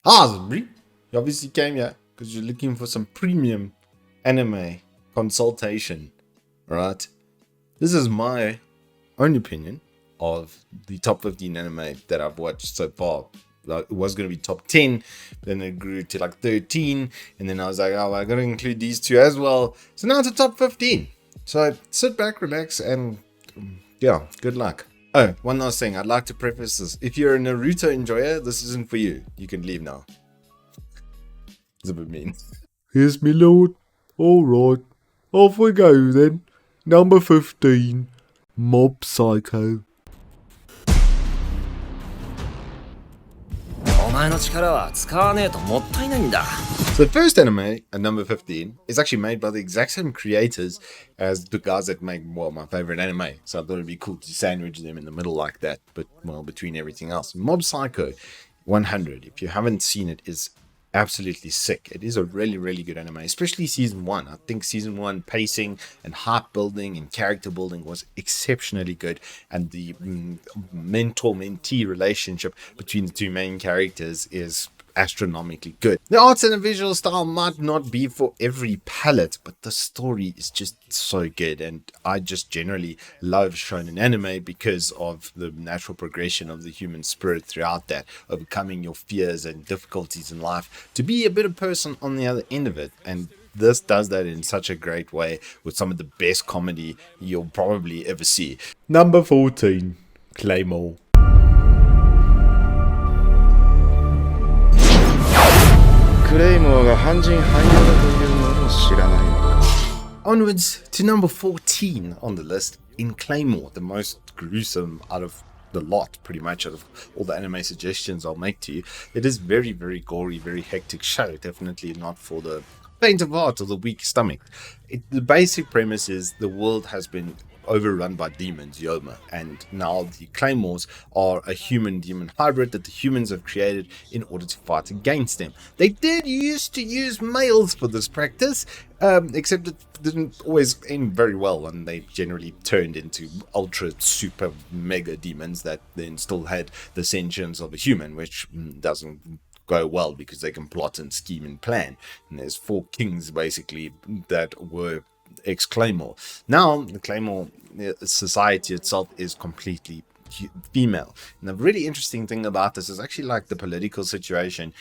Zambri, you obviously came here because you're looking for some premium anime consultation, right? This is my own opinion of the top 15 anime that I've watched so far. It was going to be top 10, then it grew to like 13, and then I was like, oh, I got to include these two as well. So now it's a top 15. So sit back, relax, and yeah, good luck. Oh, one last thing. I'd like to preface this. If you're a Naruto enjoyer, this isn't for you. You can leave now. It's a bit mean. Yes, my lord. Alright. Off we go then. Number 15. Mob Psycho. So the first anime at number 15 is actually made by the exact same creators as the guys that make, well, my favorite anime. So I thought it'd be cool to sandwich them in the middle like that, but, well, between everything else. Mob Psycho 100, if you haven't seen it, is absolutely sick. It is a really, really good anime, especially season 1. I think season 1 pacing and heart building and character building was exceptionally good, and the mentor-mentee relationship between the two main characters is astronomically good. The arts and the visual style might not be for every palette, but the story is just so good, and I just generally love shonen anime because of the natural progression of the human spirit throughout that, overcoming your fears and difficulties in life to be a better person on the other end of it. And this does that in such a great way with some of the best comedy you'll probably ever see. Number 14. Claymore. Onwards to number 14 on the list, in Claymore, the most gruesome out of the lot, pretty much, out of all the anime suggestions I'll make to you. It is very, very gory, very hectic show. Definitely not for the faint of heart or the weak stomach. The basic premise is the world has been overrun by demons, Yoma, and now the Claymores are a human-demon hybrid that the humans have created in order to fight against them. They did used to use males for this practice, except it didn't always end very well, and they generally turned into ultra super mega demons that then still had the sentience of a human, which doesn't go well because they can plot and scheme and plan. And there's 4 kings basically that were ex-Claymore. Now the Claymore society itself is completely female, and the really interesting thing about this is actually like the political situation,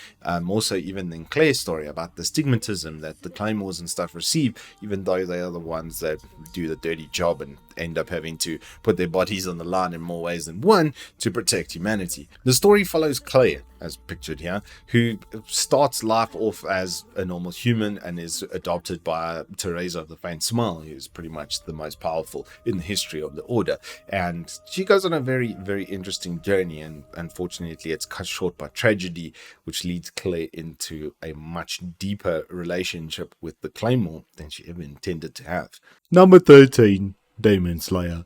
more so even than Claire's story, about the stigmatism that the Claymores and stuff receive, even though they are the ones that do the dirty job and end up having to put their bodies on the line in more ways than one to protect humanity. The story follows Claire, as pictured here, who starts life off as a normal human and is adopted by Teresa of the Faint Smile, who's pretty much the most powerful in the history of the Order. And she goes on a very, very interesting journey, and unfortunately it's cut short by tragedy, which leads Claire into a much deeper relationship with the Claymore than she ever intended to have. Number 13. Demon Slayer.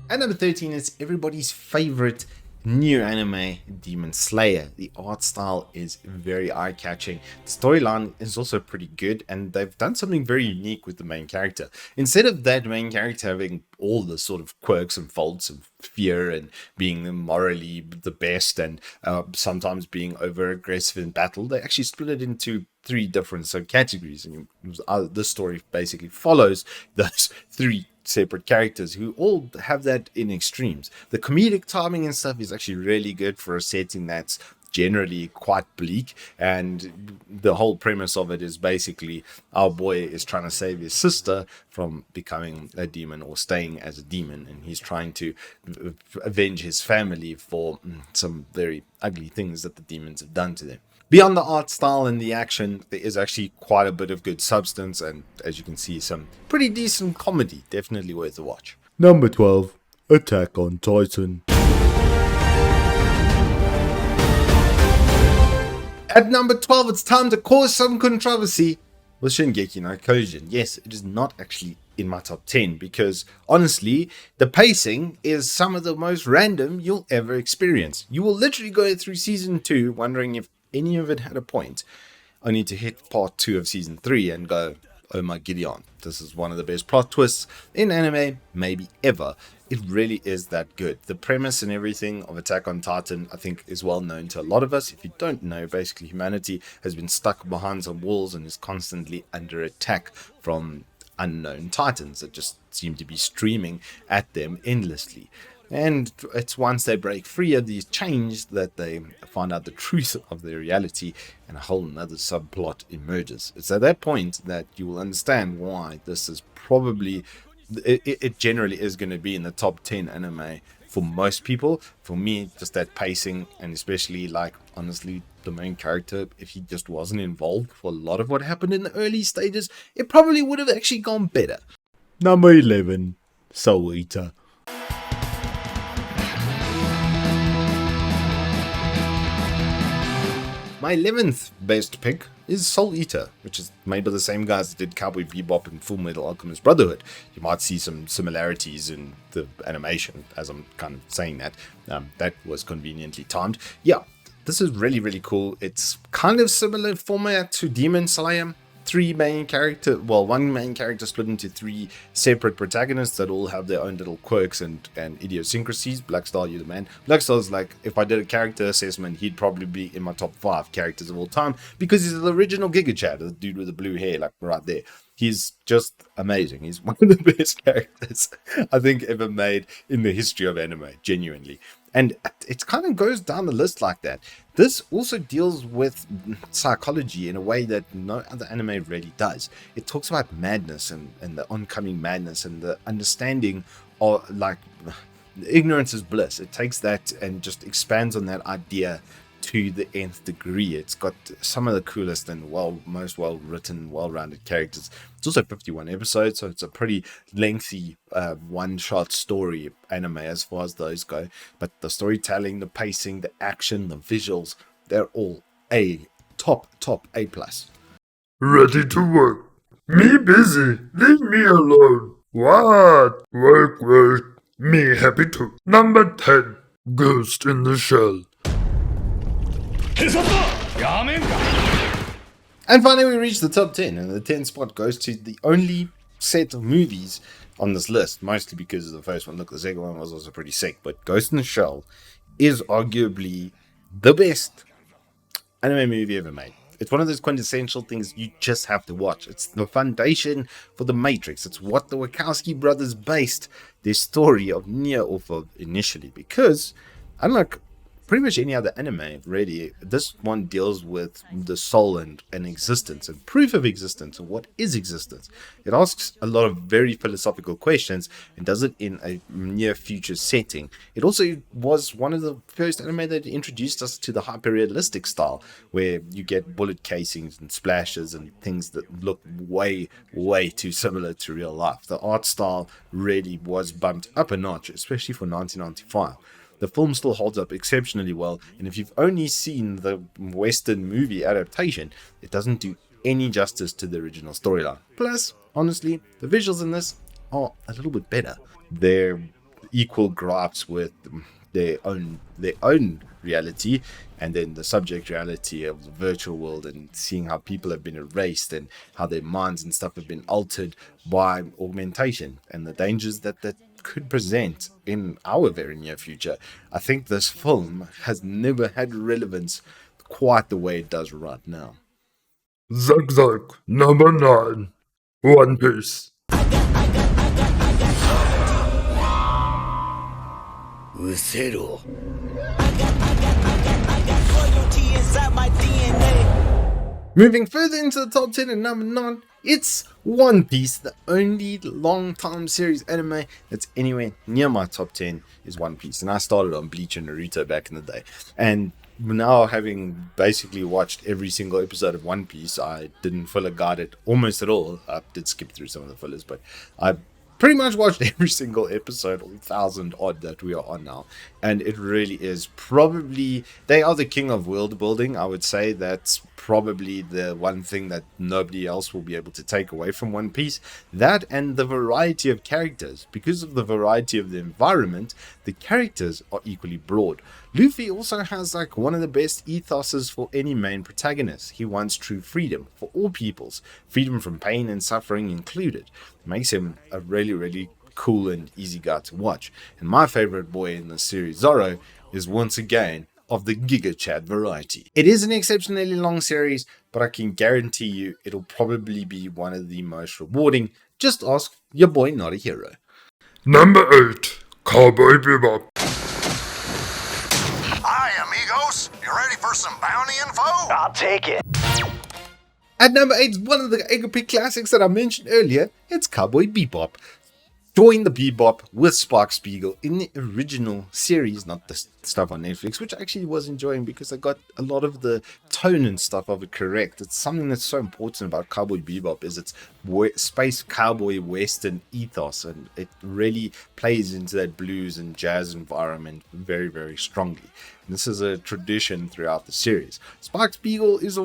And number 13 is everybody's favorite new anime, Demon Slayer. The art style is very eye-catching. The storyline is also pretty good, and they've done something very unique with the main character. Instead of that main character having all the sort of quirks and faults of fear and being morally the best and sometimes being over-aggressive in battle, they actually split it into 3 different subcategories. And this story basically follows those 3 separate characters who all have that in extremes. The comedic timing and stuff is actually really good for a setting that's generally quite bleak, and the whole premise of it is basically our boy is trying to save his sister from becoming a demon or staying as a demon, and he's trying to avenge his family for some very ugly things that the demons have done to them. Beyond the art style and the action, there is actually quite a bit of good substance, and as you can see, some pretty decent comedy. Definitely worth a watch. Number 12. Attack on Titan. At number 12, it's time to cause some controversy with Shingeki no Kyojin. Yes, it is not actually in my top 10 because honestly, the pacing is some of the most random you'll ever experience. You will literally go through season 2 wondering if any of it had a point, only to hit part 2 of season 3 and go, oh my Gideon, this is one of the best plot twists in anime, maybe ever. It really is that good. The premise and everything of Attack on Titan, I think, is well known to a lot of us. If you don't know, basically humanity has been stuck behind some walls and is constantly under attack from unknown titans that just seem to be streaming at them endlessly. And it's once they break free of these chains that they find out the truth of their reality and a whole nother subplot emerges. It's at that point that you will understand why this is probably, it generally is going to be in the top 10 anime for most people. For me, just that pacing, and especially like honestly the main character, if he just wasn't involved for a lot of what happened in the early stages, it probably would have actually gone better. Number 11, Soul Eater. My 11th best pick is Soul Eater, which is made by the same guys that did Cowboy Bebop and Full Metal Alchemist Brotherhood. You might see some similarities in the animation as I'm kind of saying that. That was conveniently timed. Yeah, this is really, really cool. It's kind of similar format to Demon Slayer. One main character split into 3 separate protagonists that all have their own little quirks and idiosyncrasies. Blackstar, you're the man. Blackstar's like, if I did a character assessment, he'd probably be in my top 5 characters of all time because he's the original Giga Chad, the dude with the blue hair, like right there. He's just amazing. He's one of the best characters I think ever made in the history of anime, genuinely. And it kind of goes down the list like that. This also deals with psychology in a way that no other anime really does. It talks about madness and the oncoming madness and the understanding of, like, ignorance is bliss. It takes that and just expands on that idea to the nth degree. It's got some of the coolest and most well-written, well-rounded characters. It's also 51 episodes, so it's a pretty lengthy one-shot story anime as far as those go. But the storytelling, the pacing, the action, the visuals, they're all top A+. Ready to work. Me busy. Leave me alone. What? Work. Me happy too. Number 10. Ghost in the Shell. And finally we reach the top 10, and the 10th spot goes to the only set of movies on this list, mostly because of the first one. Look, the second one was also pretty sick, but Ghost in the Shell is arguably the best anime movie ever made. It's one of those quintessential things you just have to watch. It's the foundation for The Matrix. It's what the Wachowski brothers based their story of Neo off of initially, because unlike pretty much any other anime, really, this one deals with the soul and existence and proof of existence and what is existence. It asks a lot of very philosophical questions and does it in a near future setting. It also was one of the first anime that introduced us to the hyper-realistic style, where you get bullet casings and splashes and things that look way too similar to real life. The art style really was bumped up a notch, especially for 1995. The film still holds up exceptionally well, and if you've only seen the Western movie adaptation, it doesn't do any justice to the original storyline. Plus, honestly, the visuals in this are a little bit better. They're equal gripes with their own reality, and then the subject reality of the virtual world, and seeing how people have been erased and how their minds and stuff have been altered by augmentation and the dangers that could present in our very near future. I think this film has never had relevance quite the way it does right now. Zag, number 9. One Piece. Moving further into the top 10 at number 9, it's One Piece. The only long-time series anime that's anywhere near my top 10 is One Piece. And I started on Bleach and Naruto back in the day. And now, having basically watched every single episode of One Piece, I didn't filler guide it almost at all. I did skip through some of the fillers, but I pretty much watched every single episode, or 1,000 odd that we are on now, and it really is probably, they are the king of world building. I would say that's probably the one thing that nobody else will be able to take away from One Piece. That and the variety of characters. Because of the variety of the environment, the characters are equally broad. Luffy also has like one of the best ethoses for any main protagonist. He wants true freedom for all peoples, freedom from pain and suffering included. Makes him a really, really cool and easy guy to watch. And my favorite boy in the series, Zoro, is once again of the Giga Chad variety. It is an exceptionally long series, but I can guarantee you it'll probably be one of the most rewarding. Just ask your boy Not a Hero. Number 8. Cowboy Bebop. Hi, amigos. You ready for some bounty info? I'll take it. At number 8 is one of the epic classics that I mentioned earlier. It's Cowboy Bebop. Join the Bebop with Spike Spiegel in the original series, not the stuff on Netflix, which I actually was enjoying because I got a lot of the tone and stuff of it correct. It's something that's so important about Cowboy Bebop is its space cowboy western ethos, and it really plays into that blues and jazz environment very, very strongly. And this is a tradition throughout the series. Spike Spiegel is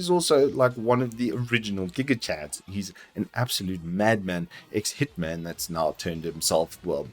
also like one of the original Giga Chads. He's an absolute madman, ex-hitman that's now turned himself, well,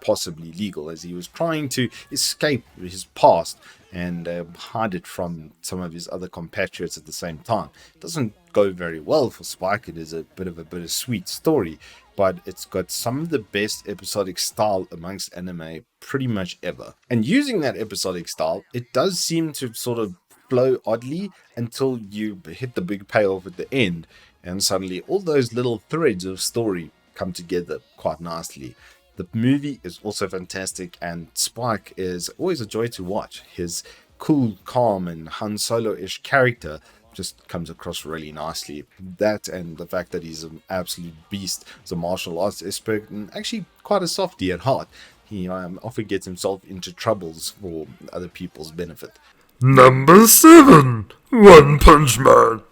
possibly legal, as he was trying to escape his past and hide it from some of his other compatriots at the same time. It doesn't go very well for Spike. It is a bit of a bittersweet story, but it's got some of the best episodic style amongst anime pretty much ever. And using that episodic style, it does seem to sort of flow oddly until you hit the big payoff at the end, and suddenly all those little threads of story come together quite nicely. The movie is also fantastic, and Spike is always a joy to watch. His cool, calm, and Han Solo-ish character just comes across really nicely. That and the fact that he's an absolute beast as a martial arts expert and actually quite a softie at heart. He often gets himself into troubles for other people's benefit. Number 7. One Punch Man.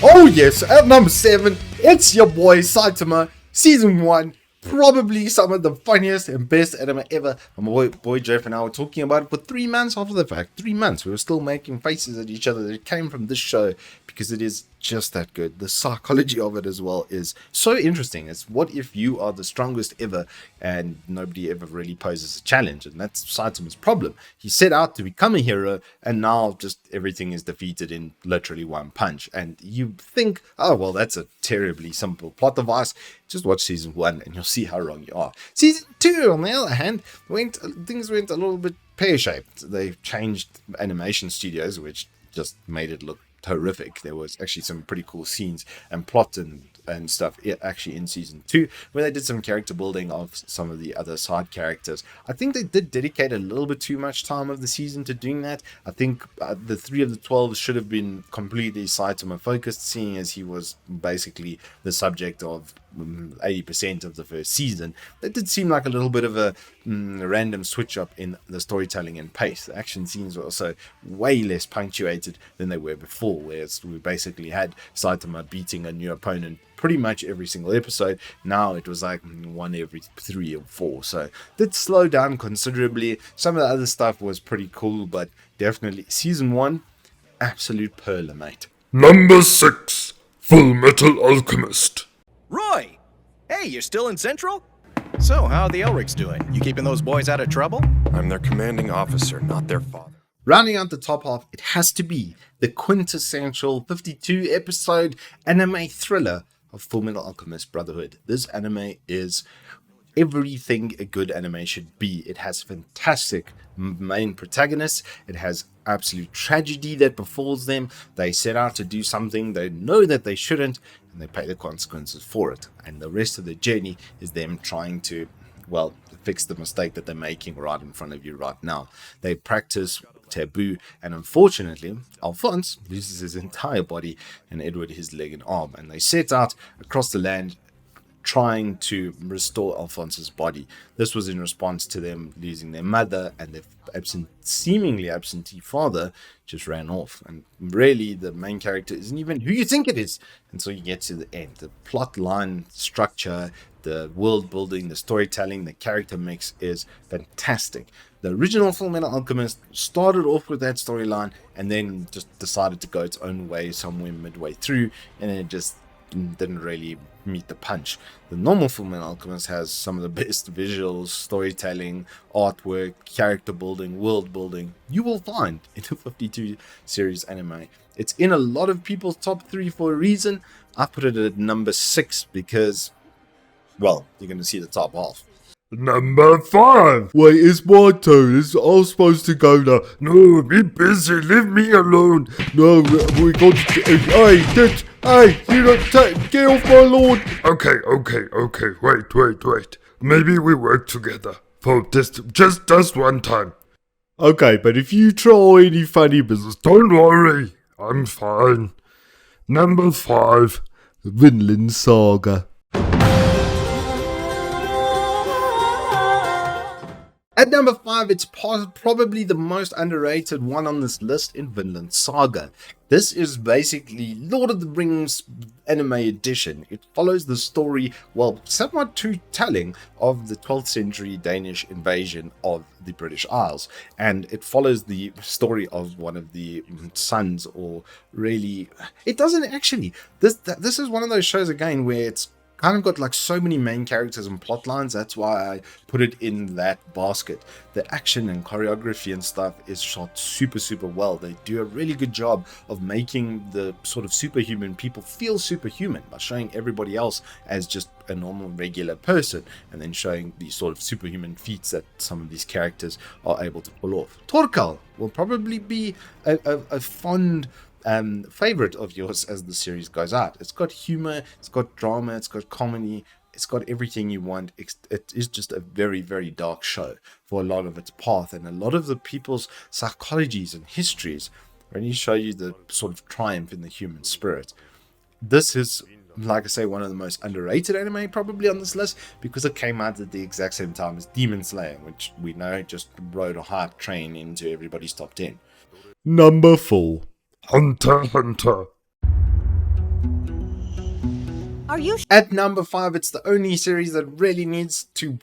Oh yes, at number 7, it's your boy Saitama, Season 1. Probably some of the funniest and best anime ever. And my boy Jeff and I were talking about it for 3 months after the fact. 3 months. We were still making faces at each other that came from this show because it is just that good. The psychology of it as well is so interesting. It's what if you are the strongest ever and nobody ever really poses a challenge, and that's Saitama's problem. He set out to become a hero, and now just everything is defeated in literally one punch. And you think, oh well, that's a terribly simple plot device. Just watch season 1 and you'll see how wrong you are. Season 2, on the other hand, things went a little bit pear-shaped. They changed animation studios, which just made it look horrific. There was actually some pretty cool scenes and plot and stuff actually in season 2 where they did some character building of some of the other side characters. I think they did dedicate a little bit too much time of the season to doing that. I think the 3 of the 12 should have been completely Saitama focused, seeing as he was basically the subject of 80% of the first season. That did seem like a little bit of a random switch up in the storytelling and pace. The action scenes were also way less punctuated than they were before, whereas we basically had Saitama beating a new opponent pretty much every single episode. Now it was like one every 3 or 4, so it did slow down considerably. Some of the other stuff was pretty cool, but definitely season 1, absolute perler, mate. Number 6. Full Metal Alchemist. Roy! Hey, you're still in Central? So, how are the Elrics doing? You keeping those boys out of trouble? I'm their commanding officer, not their father. Rounding out the top half, it has to be the quintessential 52 episode anime thriller of Fullmetal Alchemist Brotherhood. This anime is everything a good anime should be. It has fantastic main protagonists. It has absolute tragedy that befalls them. They set out to do something they know that they shouldn't, and they pay the consequences for it. And the rest of the journey is them trying to, well, fix the mistake that they're making right in front of you right now. They practice taboo, and unfortunately Alphonse loses his entire body and Edward his leg and arm, and they set out across the land trying to restore Alphonse's body. This was in response to them losing their mother, and their seemingly absentee father just ran off. And really, the main character isn't even who you think it is until you get to the end. The plot line structure, the world building, the storytelling, the character mix is fantastic. The original Fullmetal Alchemist started off with that storyline and then just decided to go its own way somewhere midway through, and it just didn't really meet the punch. The normal Fullmetal Alchemist has some of the best visuals, storytelling, artwork, character building, world building you will find in the 52 series anime. It's in a lot of people's top 3 for a reason. I put it at number 6 because, well, you're going to see the top half. Number 5. Wait, it's my turn. I was supposed to go now. No, be busy. Leave me alone. No, we got to... Hey, you don't get off my lawn. Okay. Wait. Maybe we work together for just one time. Okay, but if you try any funny business, don't worry. I'm fine. Number 5. Vinland Saga. At number 5, it's probably the most underrated one on this list in Vinland Saga. This is basically Lord of the Rings anime edition. It follows the story, well, somewhat too telling, of the 12th century Danish invasion of the British Isles. And it follows the story of one of the sons, or really, it doesn't actually. This is one of those shows, again, where it's kind of got like so many main characters and plot lines. That's why I put it in that basket. The action and choreography and stuff is shot super well. They do a really good job of making the sort of superhuman people feel superhuman by showing everybody else as just a normal regular person, and then showing the sort of superhuman feats that some of these characters are able to pull off. Torkal will probably be a fond favorite of yours as the series goes out. It's got humor, it's got drama, it's got comedy, it's got everything you want. It is just a very dark show for a lot of its path, and a lot of the people's psychologies and histories really show you the sort of triumph in the human spirit. This is, like I say, one of the most underrated anime probably on this list, because it came out at the exact same time as Demon Slayer, which we know just rode a hype train into everybody's top 10. Number 4. Hunter x Hunter. Are you At number 5, it's the only series that really needs to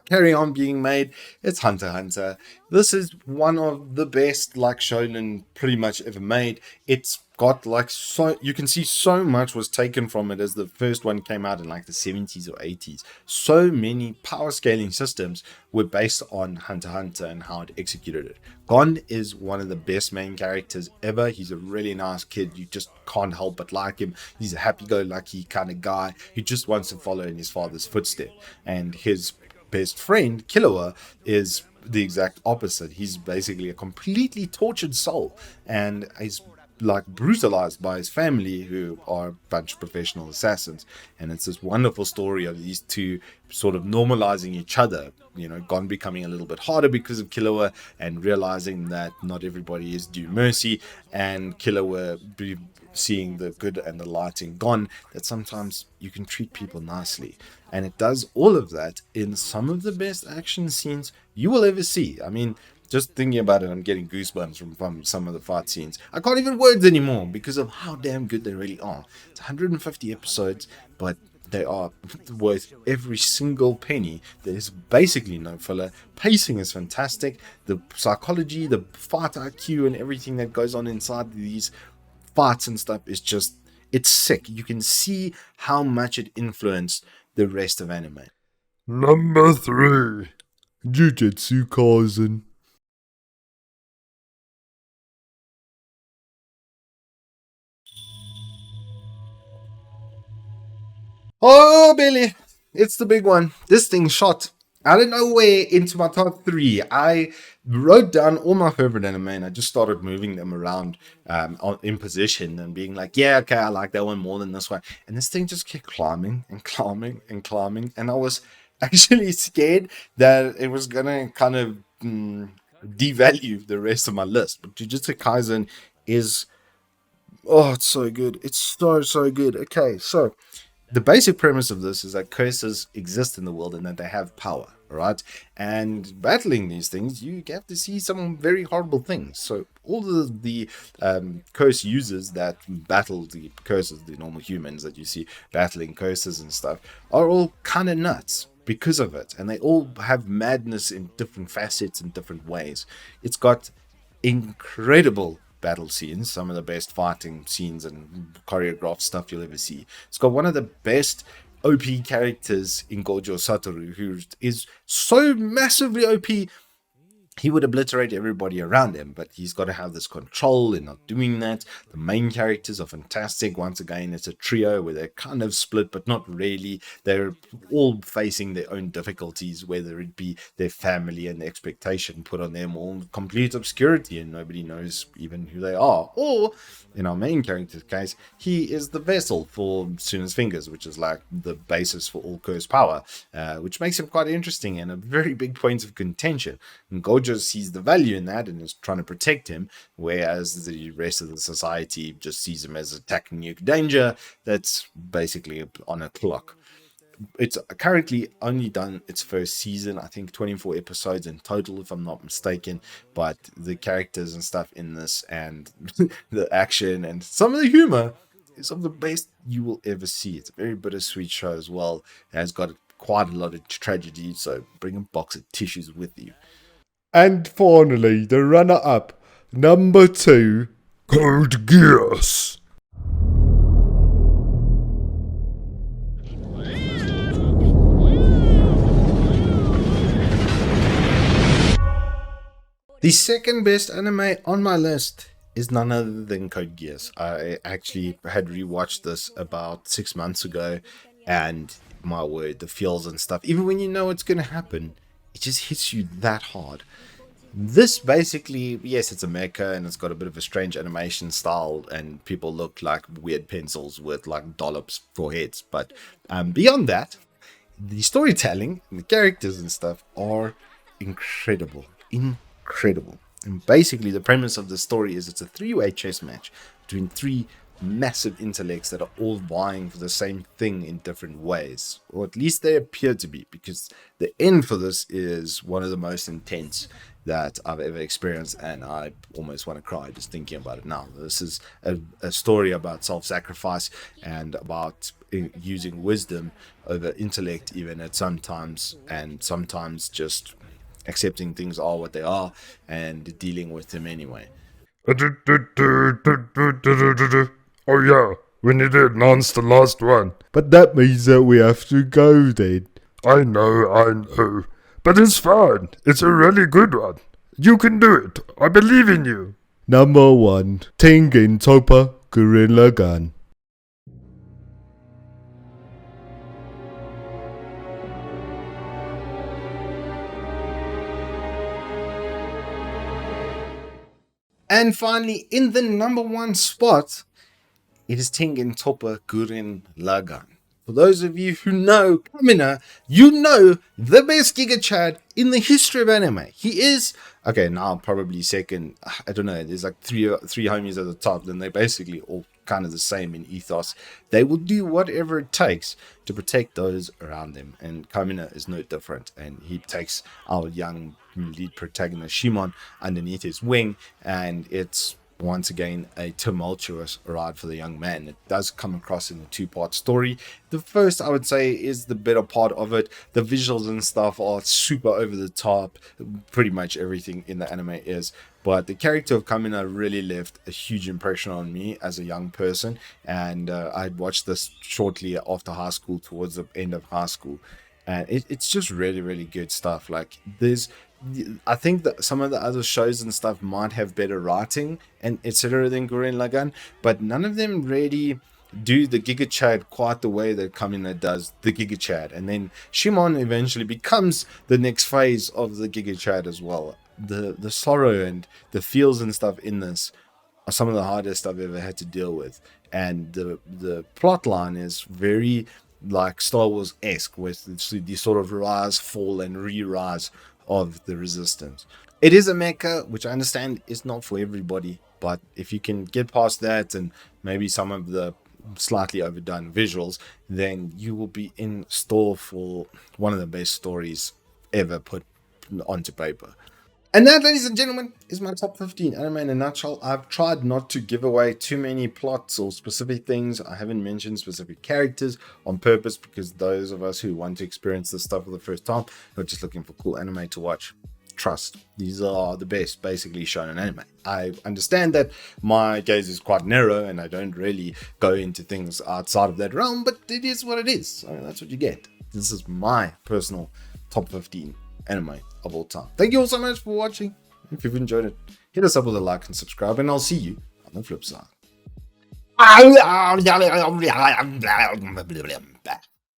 carry on being made. It's Hunter x Hunter. This is one of the best shonen pretty much ever made. It's got so you can see so much was taken from it, as the first one came out in the 70s or 80s. So many power scaling systems were based on Hunter x Hunter and how it executed it. Gon is one of the best main characters ever. He's a really nice kid. You just can't help but like him. He's a happy-go-lucky kind of guy who just wants to follow in his father's footsteps. And his best friend, Killua, is the exact opposite. He's basically a completely tortured soul, and he's brutalized by his family, who are a bunch of professional assassins. And it's this wonderful story of these two sort of normalizing each other, Gon becoming a little bit harder because of Killua, and realizing that not everybody is due mercy, and Killua seeing the good and the light in Gon, that sometimes you can treat people nicely. And it does all of that in some of the best action scenes you will ever see. I mean, just thinking about it, I'm getting goosebumps from some of the fight scenes. I can't even words anymore because of how damn good they really are. It's 150 episodes, but they are worth every single penny. There's basically no filler. Pacing is fantastic. The psychology, the fight IQ, and everything that goes on inside these fights and stuff is just, it's sick. You can see how much it influenced the rest of anime. Number 3. Jujutsu Kaisen. Oh, Billy, it's the big one. This thing shot out of nowhere into my top 3. I wrote down all my favorite anime, and I just started moving them around in position and being like, yeah, okay, I like that one more than this one. And this thing just kept climbing. And I was actually scared that it was going to kind of devalue the rest of my list. But Jujutsu Kaisen is, oh, it's so good. It's so good. Okay, so the basic premise of this is that curses exist in the world and that they have power, right? And battling these things, you have to see some very horrible things. So all of the curse users that battle the curses, the normal humans that you see battling curses and stuff, are all kind of nuts because of it, and they all have madness in different facets in different ways. It's got incredible battle scenes, some of the best fighting scenes and choreographed stuff you'll ever see. It's got one of the best OP characters in Gojo Satoru, who is so massively OP he would obliterate everybody around him, but he's got to have this control in not doing that. The main characters are fantastic. Once again, it's a trio where they're kind of split, but not really. They're all facing their own difficulties, whether it be their family and the expectation put on them, or complete obscurity and nobody knows even who they are. Or, in our main character's case, he is the vessel for Suna's fingers, which is like the basis for all curse power, which makes him quite interesting and a very big point of contention. And Gojo sees the value in that and is trying to protect him, whereas the rest of the society just sees him as a nuke danger that's basically on a clock. It's currently only done its first season, I think 24 episodes in total, if I'm not mistaken, but the characters and stuff in this and the action and some of the humor is some of the best you will ever see. It's a very bittersweet show as well. It has got quite a lot of tragedy, so bring a box of tissues with you. And finally, the runner-up, number 2, Code Geass. The second best anime on my list is none other than Code Geass. I actually had rewatched this about 6 months ago, and my word, the feels and stuff, even when you know it's going to happen, it just hits you that hard. This basically, yes, it's a mecha and it's got a bit of a strange animation style and people look like weird pencils with like dollops for heads, but beyond that, the storytelling and the characters and stuff are incredible. And basically the premise of the story is it's a three-way chess match between three massive intellects that are all vying for the same thing in different ways, or at least they appear to be, because the end for this is one of the most intense that I've ever experienced, and I almost want to cry just thinking about it now. This is a story about self-sacrifice and about using wisdom over intellect even at sometimes, and sometimes just accepting things are what they are and dealing with them anyway. Oh yeah, we need to announce the last one. But that means that we have to go then. I know. But it's fine. It's a really good one. You can do it. I believe in you. Number 1, Tengen Toppa Gurren Lagann. And finally, in the number 1 spot, it is Tengen Toppa Gurren Lagann. For those of you who know Kamina, you know the best Giga Chad in the history of anime. He is, okay, now probably second, I don't know, there's like three homies at the top, then they're basically all kind of the same in ethos. They will do whatever it takes to protect those around them, and Kamina is no different, and he takes our young lead protagonist Shimon underneath his wing, and it's once again a tumultuous ride for the young man. It does come across in a 2-part story. The first, I would say, is the better part of it. The visuals and stuff are super over the top, pretty much everything in the anime is, but the character of Kamina really left a huge impression on me as a young person, and I watched this shortly after high school, towards the end of high school, and it's just really, really good stuff. Like, I think that some of the other shows and stuff might have better writing and etc. than Gurren Lagann, but none of them really do the Giga Chad quite the way that Kamina does the Giga Chad. And then Shimon eventually becomes the next phase of the Giga Chad as well. The sorrow and the feels and stuff in this are some of the hardest I've ever had to deal with. And the plot line is very like Star Wars-esque, with the sort of rise, fall, and re-rise of the resistance. It is a mecha, which I understand is not for everybody, but if you can get past that and maybe some of the slightly overdone visuals, then you will be in store for one of the best stories ever put onto paper. And that, ladies and gentlemen, is my top 15 anime in a nutshell. I've tried not to give away too many plots or specific things. I haven't mentioned specific characters on purpose, because those of us who want to experience this stuff for the first time are just looking for cool anime to watch. Trust, these are the best basically shown in anime. I understand that my gaze is quite narrow and I don't really go into things outside of that realm, but it is what it is. I mean, that's what you get. This is my personal top 15 anime of all time. Thank you all so much for watching. If you've enjoyed it, hit us up with a like and subscribe, and I'll see you on the flip side.